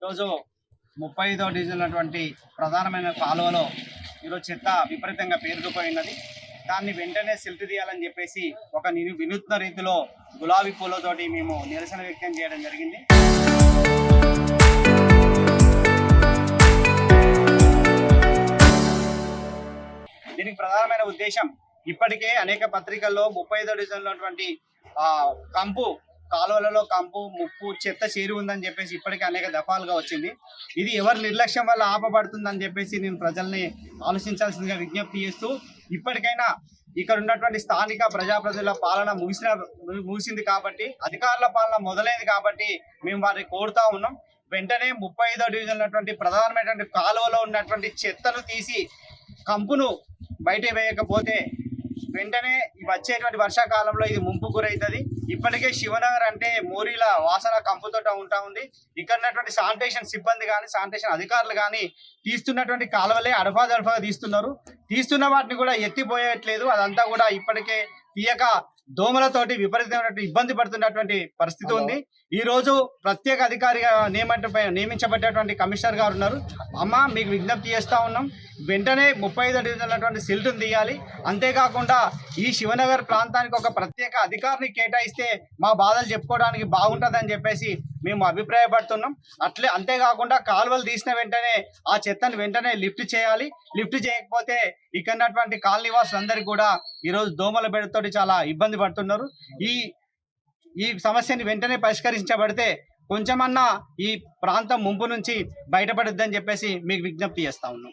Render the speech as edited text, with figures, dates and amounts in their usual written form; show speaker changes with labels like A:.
A: ఈరోజు 35వ డివిజన్ ఉన్నటువంటి ప్రధానమైన కాలువలో ఈరోజు చెత్త విపరీతంగా పేరుకుపోయినది. దాన్ని వెంటనే సిల్ట్ తీయాలని చెప్పేసి ఒక వినూత్న రీతిలో గులాబీ పూలతోటి మేము నిరసన వ్యక్తం చేయడం జరిగింది. దీనికి ప్రధానమైన ఉద్దేశం, ఇప్పటికే అనేక పత్రికల్లో 35వ డివిజన్లో ఉన్నటువంటి కంపు కాలువలలో కంపు ముప్పు చెత్త చేరి ఉందని చెప్పేసి ఇప్పటికే అనేక దఫాలుగా వచ్చింది. ఇది ఎవరి నిర్లక్ష్యం వల్ల ఆపబడుతుందని చెప్పేసి నేను ప్రజల్ని ఆలోచించాల్సిందిగా విజ్ఞప్తి చేస్తూ, ఇప్పటికైనా ఇక్కడ ఉన్నటువంటి స్థానిక ప్రజాప్రతినిధుల పాలన ముగిసింది కాబట్టి, అధికారుల పాలన మొదలైంది కాబట్టి మేము వారిని కోరుతా ఉన్నాం. వెంటనే 35వ డివిజన్ ఉన్నటువంటి ప్రధానమైనటువంటి కాలువలో ఉన్నటువంటి చెత్తను తీసి కంపును బయట వేయకపోతే వెంటనే వచ్చేటువంటి వర్షాకాలంలో ఇది ముంపు గురవుతుంది. ఇప్పటికే శివనగర్ అంటే మోరీల వాసన కంపుతోట ఉంది. ఇక్కడ ఉన్నటువంటి శానిటేషన్ సిబ్బంది కానీ శానిటేషన్ అధికారులు కానీ తీస్తున్నటువంటి కాలువలే అడపాదడపగా తీస్తున్న వాటిని కూడా ఎత్తిపోయట్లేదు. అదంతా కూడా ఇప్పటికే తీయక దోమలతోటి విపరీతమైనటువంటి ఇబ్బంది పడుతున్నటువంటి పరిస్థితి ఉంది. ఈ రోజు ప్రత్యేక అధికారిగా నియమించబడ్డటువంటి కమిషనర్ గారు ఉన్నారు. మీకు విజ్ఞప్తి చేస్తా ఉన్నాం, వెంటనే 35వ డివిజన్ ఉన్నటువంటి సిల్ట్ను తీయాలి. అంతేకాకుండా ఈ శివనగర్ ప్రాంతానికి ఒక ప్రత్యేక అధికారిని కేటాయిస్తే మా బాధలు చెప్పుకోవడానికి బాగుంటుందని చెప్పేసి మేము అభిప్రాయపడుతున్నాం. అంతేకాకుండా కాలువలు తీసిన వెంటనే ఆ చెత్తను వెంటనే లిఫ్ట్ చేయాలి. లిఫ్ట్ చేయకపోతే ఇక్కడ ఉన్నటువంటి కాలనీ వాసులందరికీ కూడా ఈరోజు దోమల బెడతోటి చాలా ఇబ్బంది పడుతున్నారు. ఈ సమస్యని వెంటనే పరిష్కరించబడితే కొంచెమన్నా ఈ ప్రాంతం ముంపు నుంచి బయటపడుద్దని చెప్పేసి మీకు విజ్ఞప్తి చేస్తా ఉన్నాం.